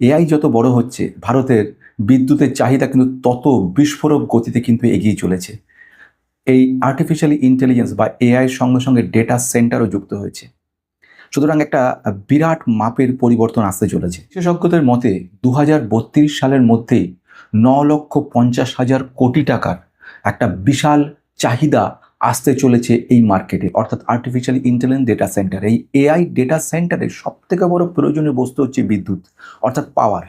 AI যত বড় হচ্ছে ভারতের বিদ্যুতের চাহিদা কিন্তু তত বিস্ফোরক গতিতে কিন্তু এগিয়ে চলেছে। এই আর্টিফিশিয়াল ইন্টেলিজেন্স বা এআই সঙ্গে সঙ্গে ডেটা সেন্টারও যুক্ত হয়েছে। সুতরাং একটা বিরাট মাপের পরিবর্তন আসতে চলেছে। বিশেষজ্ঞদের মতে 2032 সালের মধ্যেই 9,50,000 কোটি টাকার একটা বিশাল চাহিদা আসতে চলেছে এই মার্কেটে, অর্থাৎ আর্টিফিশিয়াল ইন্টেলিজেন্স ডেটা সেন্টার। এই এআই ডেটা সেন্টারের সবথেকে বড় প্রয়োজনীয় বস্তু হচ্ছে বিদ্যুৎ, অর্থাৎ পাওয়ার।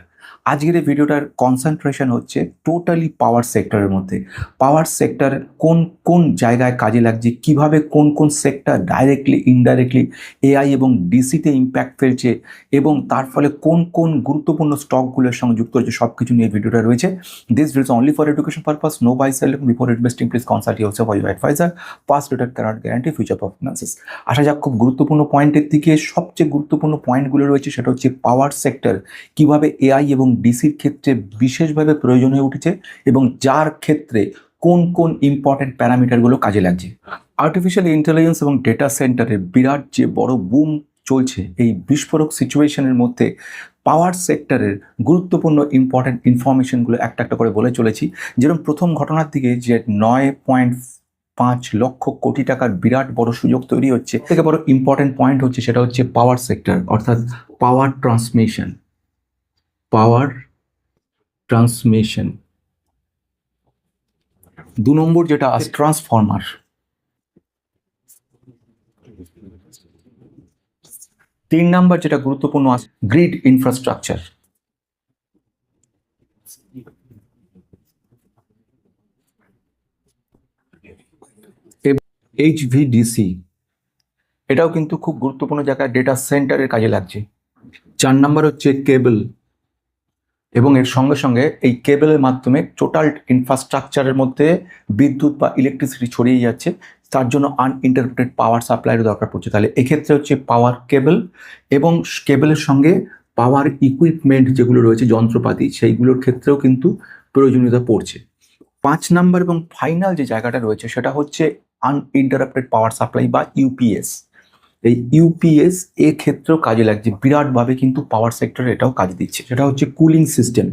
আজকের এই ভিডিওটার কনসেন্ট্রেশন হচ্ছে টোটালি পাওয়ার সেক্টরের মধ্যে। পাওয়ার সেক্টর কোন কোন জায়গায় কাজে লাগছে, কিভাবে কোন কোন সেক্টর ডাইরেক্টলি ইনডাইরেক্টলি এআই এবং ডিসিতে ইম্প্যাক্ট ফেলছে এবং তার ফলে কোন কোন গুরুত্বপূর্ণ স্টকগুলোর সঙ্গে যুক্ত হচ্ছে, সব কিছু নিয়ে ভিডিওটা রয়েছে। This video only for education purpose, no buy sell before investing please consult yourself or your advisor. Past return cannot guarantee future performances. আসা যাক খুব গুরুত্বপূর্ণ পয়েন্টের দিকে। সবচেয়ে গুরুত্বপূর্ণ পয়েন্টগুলো রয়েছে, সেটা হচ্ছে পাওয়ার সেক্টর কিভাবে এআই এবং ডিসির ক্ষেত্রে বিশেষভাবে প্রয়োজন হয়ে উঠেছে এবং যার ক্ষেত্রে কোন কোন ইম্পর্টেন্ট প্যারামিটারগুলো কাজে লাগছে। আর্টিফিশিয়াল ইন্টেলিজেন্স এবং ডেটা সেন্টারের বিরাট যে বড় বুম চলছে, এই বিস্ফোরক সিচুয়েশনের মধ্যে পাওয়ার সেক্টরের গুরুত্বপূর্ণ ইম্পর্টেন্ট ইনফরমেশনগুলো একটা একটা করে বলে চলেছি। যেরকম প্রথম ঘটনার দিকে যে 9.5 লক্ষ কোটি টাকার বিরাট বড় সুযোগ তৈরি হচ্ছে, থেকে বড় ইম্পর্টেন্ট পয়েন্ট হচ্ছে সেটা হচ্ছে পাওয়ার সেক্টর, অর্থাৎ পাওয়ার ট্রান্সমিশন। Power transmission. 2 নম্বর যেটা আছে ট্রান্সফরমার। 3 নম্বর যেটা গুরুত্বপূর্ণ আছে গ্রিড ইনফ্রাস্ট্রাকচার। এইচভিডিসি, এটাও কিন্তু খুব গুরুত্বপূর্ণ জায়গায় ডেটা সেন্টারের কাজে লাগছে। 4 নম্বর হচ্ছে কেবল, এবং এর সঙ্গে সঙ্গে এই কেবলের মাধ্যমে টোটাল ইনফ্রাস্ট্রাকচারের মধ্যে বিদ্যুৎ বা ইলেকট্রিসিটি ছড়িয়ে যাচ্ছে, তার জন্য আনইন্টারপ্টেড পাওয়ার সাপ্লাইয়ের দরকার পড়ছে। তাহলে এক্ষেত্রে হচ্ছে পাওয়ার কেবল এবং কেবলের সঙ্গে পাওয়ার ইকুইপমেন্ট যেগুলো রয়েছে, যন্ত্রপাতি, সেইগুলোর ক্ষেত্রেও কিন্তু প্রয়োজনীয়তা পড়ছে। 5 নম্বর এবং ফাইনাল যে জায়গাটা রয়েছে সেটা হচ্ছে আনইন্টারাপ্টেড পাওয়ার সাপ্লাই বা ইউপিএস। এই ইউপিএস এর ক্ষেত্রেও কাজে লাগছে বিরাটভাবে, কিন্তু পাওয়ার সেক্টরে এটাও কাজ দিচ্ছে। সেটা হচ্ছে কুলিং সিস্টেম।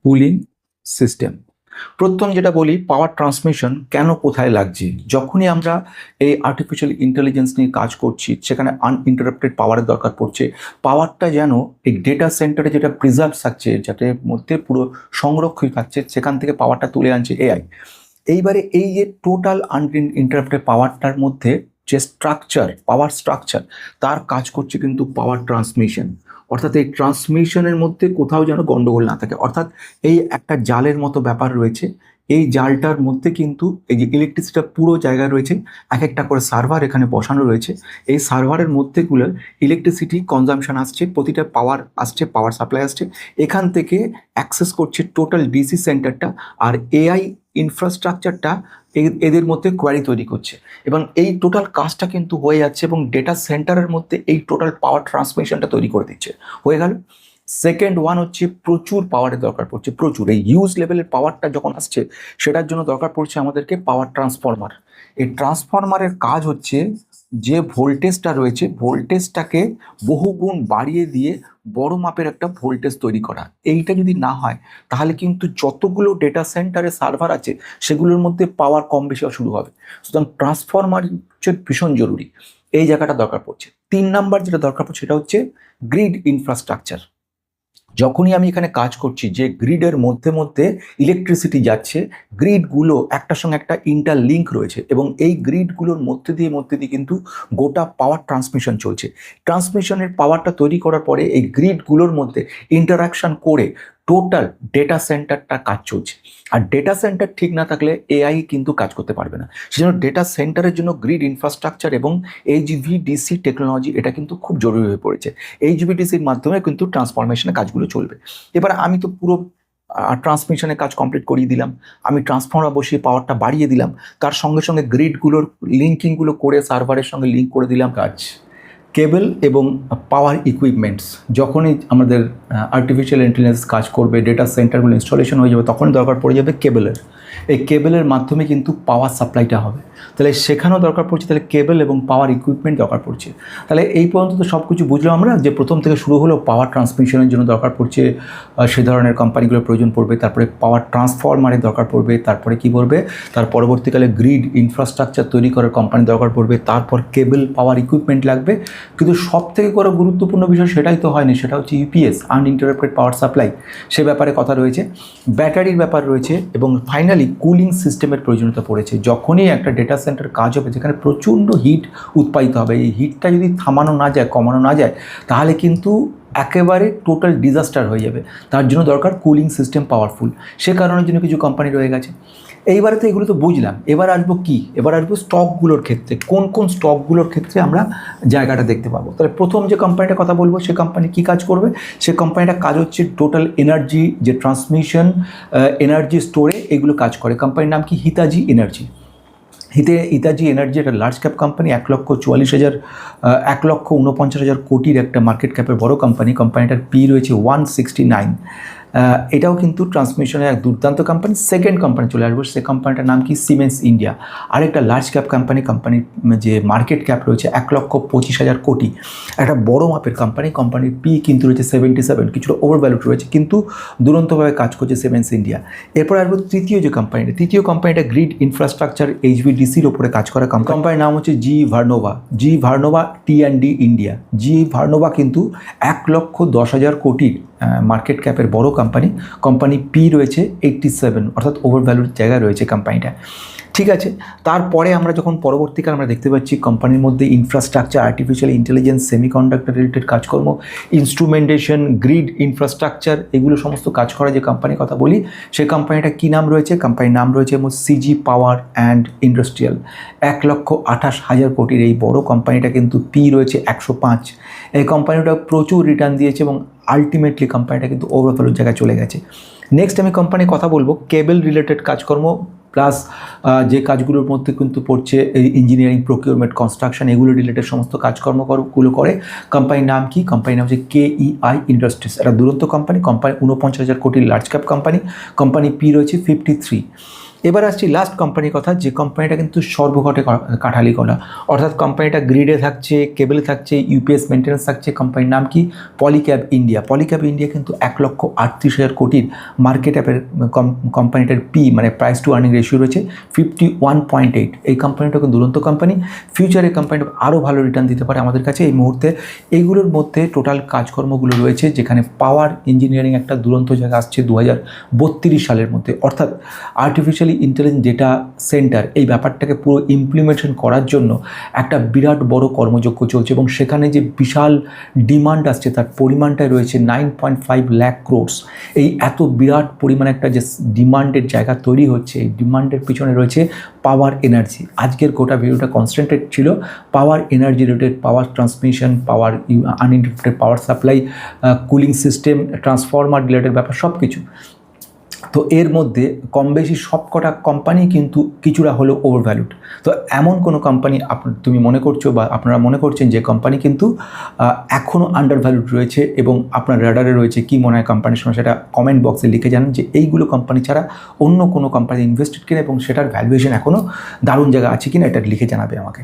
Cooling system. প্রথম যেটা বলি, পাওয়ার ট্রান্সমিশন কেন কোথায় লাগছে। যখনই আমরা এই আর্টিফিশিয়াল ইন্টেলিজেন্স নিয়ে কাজ করছি, সেখানে আনইন্টারাপ্টেড পাওয়ারের দরকার পড়ছে। পাওয়ারটা যেন এই ডেটা সেন্টারে যেটা প্রিজার্ভ থাকছে, যাতে মধ্যে পুরো সংরক্ষিত থাকছে, সেখান থেকে পাওয়ারটা তুলে আনছে এআই। এইবারে এই যে টোটাল আনইন্টারাপ্টেড পাওয়ারটার মধ্যে যে স্ট্রাকচার, পাওয়ার স্ট্রাকচার, তার কাজ করছে কিন্তু পাওয়ার ট্রান্সমিশন। অর্থাৎ এই ট্রান্সমিশনের মধ্যে কোথাও যেন গন্ডগোল না থাকে। অর্থাৎ এই একটা জালের মতো ব্যাপার রয়েছে, এই জালটার মধ্যে কিন্তু এই যে ইলেকট্রিসিটিটা পুরো জায়গায় রয়েছে, এক একটা করে সার্ভার এখানে বসানো রয়েছে। এই সার্ভারের মধ্যেগুলো ইলেকট্রিসিটি কনজামশন আসছে, প্রতিটা পাওয়ার আসছে, পাওয়ার সাপ্লাই আসছে, এখান থেকে অ্যাক্সেস করছে টোটাল ডিসি সেন্টারটা, আর এআই ইনফ্রাস্ট্রাকচারটা এদের মধ্যে কোয়ারি তৈরি করছে এবং এই টোটাল কাজটা কিন্তু হয়ে যাচ্ছে এবং ডেটা সেন্টারের মধ্যে এই টোটাল পাওয়ার ট্রান্সমিশনটা তৈরি করে দিচ্ছে। হয়ে গেল। সেকেন্ড ওয়ান হচ্ছে প্রচুর পাওয়ারের দরকার পড়ছে, প্রচুর। এই হিউজ লেভেলের পাওয়ারটা যখন আসছে, সেটার জন্য দরকার পড়ছে আমাদেরকে পাওয়ার ট্রান্সফরমার। এই ট্রান্সফরমারের কাজ হচ্ছে যে ভোল্টেজটা রয়েছে, ভোল্টেজটাকে বহুগুণ বাড়িয়ে দিয়ে বড় মাপের একটা ভোল্টেজ তৈরি করা। এইটা যদি না হয়, তাহলে কিন্তু যতগুলো ডেটা সেন্টারে সার্ভার আছে, সেগুলোর মধ্যে পাওয়ার কম বেশি শুরু হবে। সুতরাং ট্রান্সফরমার হচ্ছে ভীষণ জরুরি, এই জায়গাটা দরকার পড়ছে। 3 নাম্বার যেটা দরকার পড়ছে সেটা হচ্ছে গ্রিড ইনফ্রাস্ট্রাকচার। যখনই আমি এখানে কাজ করছি, যে গ্রিডের মধ্যে মধ্যে ইলেকট্রিসিটি যাচ্ছে, গ্রিডগুলো একটার সঙ্গে একটা ইন্টারলিঙ্ক রয়েছে এবং এই গ্রিডগুলোর মধ্যে দিয়ে কিন্তু গোটা পাওয়ার ট্রান্সমিশন চলছে। ট্রান্সমিশনের পাওয়ারটা তৈরি করার পরে এই গ্রিডগুলোর মধ্যে ইন্টারাকশন করে টোটাল ডেটা সেন্টারটা কাজ চলছে। আর ডেটা সেন্টার ঠিক না থাকলে এআই কিন্তু কাজ করতে পারবে না। সেজন্য ডেটা সেন্টারের জন্য গ্রিড ইনফ্রাস্ট্রাকচার এবং এইচভিডিসি টেকনোলজি এটা কিন্তু খুব জরুরি হয়ে পড়েছে। এইচভিডিসির মাধ্যমে কিন্তু ট্রান্সফরমেশনের কাজগুলো চলবে। এবার আমি তো পুরো ট্রান্সমিশনের কাজ কমপ্লিট করিয়ে দিলাম, আমি ট্রান্সফর্মার বসিয়ে পাওয়ারটা বাড়িয়ে দিলাম, তার সঙ্গে সঙ্গে গ্রিডগুলোর লিঙ্কিংগুলো করে সার্ভারের সঙ্গে লিঙ্ক করে দিলাম। কাজ কেবল এবং পাওয়ার ইকুইপমেন্টস, যখনই আমাদের আর্টিফিশিয়াল ইন্টেলিজেন্স কাজ করবে, ডেটা সেন্টারগুলো ইনস্টলেশন হয়ে যাবে, তখনই দরকার পড়ে যাবে কেবলের। এই কেবলের মাধ্যমে কিন্তু পাওয়ার সাপ্লাইটা হবে। তাহলে সেখানেও দরকার পড়ছে, তাহলে কেবল এবং পাওয়ার ইকুইপমেন্ট দরকার পড়ছে। তাহলে এই পর্যন্ত তো সব কিছু বুঝলাম আমরা, যে প্রথম থেকে শুরু হলো পাওয়ার ট্রান্সমিশনের জন্য দরকার পড়ছে সে ধরনের কোম্পানিগুলোর প্রয়োজন পড়বে, তারপরে পাওয়ার ট্রান্সফরমারের দরকার পড়বে, তারপরে কি পড়বে, তার পরবর্তীকালে গ্রিড ইনফ্রাস্ট্রাকচার তৈরি করার কোম্পানি দরকার পড়বে, তারপর কেবল পাওয়ার ইকুইপমেন্ট লাগবে। কিন্তু সব থেকে বড় গুরুত্বপূর্ণ বিষয় সেটাই তো হয়নি, সেটা হচ্ছে ইউপিএস, আনইন্টারাপ্টেড পাওয়ার সাপ্লাই, সে ব্যাপারে কথা রয়েছে, ব্যাটারির ব্যাপার রয়েছে, এবং ফাইনালি কুলিং সিস্টেমের প্রয়োজনীয়তা পড়েছে। যখনই একটা ডেটা সেন্টার কাজ হবে যেখানে প্রচণ্ড হিট উৎপাদিত হবে, এই হিটটা যদি থামানো না যায়, কমানো না যায়, তাহলে কিন্তু একেবারে টোটাল ডিজাস্টার হয়ে যাবে। তার জন্য দরকার কুলিং সিস্টেম পাওয়ারফুল, সে কারণের জন্য কিছু কোম্পানি রয়ে গেছে। এইবারে তো এগুলো তো বুঝলাম, এবার আসবো কি, এবার আসবো স্টকগুলোর ক্ষেত্রে, কোন কোন স্টকগুলোর ক্ষেত্রে আমরা জায়গাটা দেখতে পাবো। তাহলে প্রথম যে কোম্পানিটার কথা বলবো, সে কোম্পানি কী কাজ করবে, সে কোম্পানিটার কাজ হচ্ছে টোটাল এনার্জি, যে ট্রান্সমিশন, এনার্জি স্টোরে, এগুলো কাজ করে। কোম্পানির নাম কি? হিতাজি এনার্জি। হিতাজি এনার্জি একটা লার্জ ক্যাপ কোম্পানি, 1,49,000 কোটির একটা মার্কেট ক্যাপের বড় কোম্পানি। কোম্পানিটার পি রয়েছে 169। এটাও কিন্তু ট্রান্সমিশনের এক দুর্দান্ত কোম্পানি। সেকেন্ড কোম্পানি চলে আসবো, সে কোম্পানিটার নাম কি? সিমেন্স ইন্ডিয়া, আরেকটা লার্জ ক্যাপ কোম্পানি। কোম্পানির যে মার্কেট ক্যাপ রয়েছে 1,25,000 কোটি, একটা বড় মাপের কোম্পানি। কোম্পানির পি কিন্তু রয়েছে 77, কিছুটা ওভার ভ্যালুড রয়েছে, কিন্তু দুরন্তভাবে কাজ করছে সিমেন্স ইন্ডিয়া। এরপর আসবো তৃতীয় যে কোম্পানিটা, তৃতীয় কোম্পানিটা গ্রিড ইনফ্রাস্ট্রাকচার, HVDCর ওপরে কাজ করা কোম্পানির নাম হচ্ছে জি ভার্নোভা। জি ভার্নোভা T&D ইন্ডিয়া। জি ভার্নোভা কিন্তু 1,10,000 কোটির মার্কেট ক্যাপের বড় কোম্পানি। কোম্পানি পি রয়েছে 87, অর্থাৎ ওভার ভ্যালুর জায়গায় রয়েছে কোম্পানিটা। ঠিক আছে, তারপরে আমরা যখন পরবর্তীকালে আমরা দেখতে পাচ্ছি কোম্পানির মধ্যে infrastructure, artificial intelligence, semiconductor related কাজকর্ম, ইনস্ট্রুমেন্টেশন, গ্রিড ইনফ্রাস্ট্রাকচার, এগুলো সমস্ত কাজ করা যে কোম্পানির কথা বলি, সেই কোম্পানিটা কী নাম রয়েছে? কোম্পানির নাম রয়েছে সিজি পাওয়ার অ্যান্ড ইন্ডাস্ট্রিয়াল। 1,28,000 কোটির এই বড় কোম্পানিটা কিন্তু পি রয়েছে 105। এই কোম্পানিটা প্রচুর রিটার্ন দিয়েছে এবং আলটিমেটলি কোম্পানিটা কিন্তু ওভারভ্যালুর জায়গায় চলে গেছে। নেক্সট আমি কোম্পানির কথা বলবো কেবল রিলেটেড কাজকর্ম, প্লাস যে কাজগুলোর মধ্যে কিন্তু পড়ছে এই ইঞ্জিনিয়ারিং, প্রকিউরমেন্ট, কনস্ট্রাকশন, এগুলো রিলেটেড সমস্ত কাজকর্মগুলো করে। কোম্পানির নাম কি? কোম্পানির নাম হচ্ছে KEI ইন্ডাস্ট্রিজ। এটা দুরন্ত কোম্পানি। 49,000 কোটির large cap company. Company P রয়েছে 53। এবার আসছি লাস্ট কোম্পানির কথা, যে কোম্পানিটা কিন্তু সর্বঘটে কাঠালি করা, অর্থাৎ কোম্পানিটা গ্রিডে থাকছে, কেবলে থাকছে, ইউপিএস মেনটেন্যান্স থাকছে। কোম্পানির নাম কি? Polycab India. পলিক্যাব ইন্ডিয়া কিন্তু 1,38,000 কোটির মার্কেট ক্যাপের কোম্পানিটার পি, মানে প্রাইস টু আর্নিং রেশিও রয়েছে 51.8। এই কোম্পানিটা কিন্তু দুরন্ত কোম্পানি। ফিউচারে কোম্পানিটা আরও ভালো রিটার্ন দিতে পারে আমাদের কাছে এই মুহূর্তে। এইগুলোর মধ্যে টোটাল কাজকর্মগুলো রয়েছে, যেখানে পাওয়ার ইঞ্জিনিয়ারিং একটা দুরন্ত জায়গা আসছে 2032 সালের মধ্যে, অর্থাৎ আর্টিফিশিয়ালি ইন্টেলিজেন্স ডেটা সেন্টার, এই ব্যাপারটাকে পুরো ইমপ্লিমেন্টেশন করার জন্য একটা বিরাট বড় কর্মযজ্ঞ চলছে, এবং সেখানে যে বিশাল ডিমান্ড আসছে তার পরিমাণটাই রয়েছে 9.5 লাখ ক্রোর্স। এই এত বিরাট পরিমাণে একটা যে ডিমান্ডের জায়গা তৈরি হচ্ছে, এই ডিমান্ডের পিছনে রয়েছে পাওয়ার এনার্জি। আজকের গোটা ভিডিওটা কনসেন্ট্রেট ছিল power energy related, power transmission, power uninterrupted power supply, cooling system, transformer related ব্যাপার সব কিছু। তো এর মধ্যে কম বেশি সবকটা কোম্পানি কিন্তু কিছুটা হলেও ওভারভ্যালুড। তো এমন কোনো কোম্পানি তুমি মনে করছো বা আপনারা মনে করছেন যে কোম্পানি কিন্তু এখনও আন্ডারভ্যালুড রয়েছে এবং আপনার রাডারে রয়েছে, কি মনে হয় কোম্পানির সময়, সেটা কমেন্ট বক্সে লিখে জানান যে এইগুলো কোম্পানি ছাড়া অন্য কোনো কোম্পানি ইনভেস্টেড কিনা এবং সেটার ভ্যালুয়েশন এখনও দারুণ জায়গা আছে কিনা, এটা লিখে জানাবে আমাকে।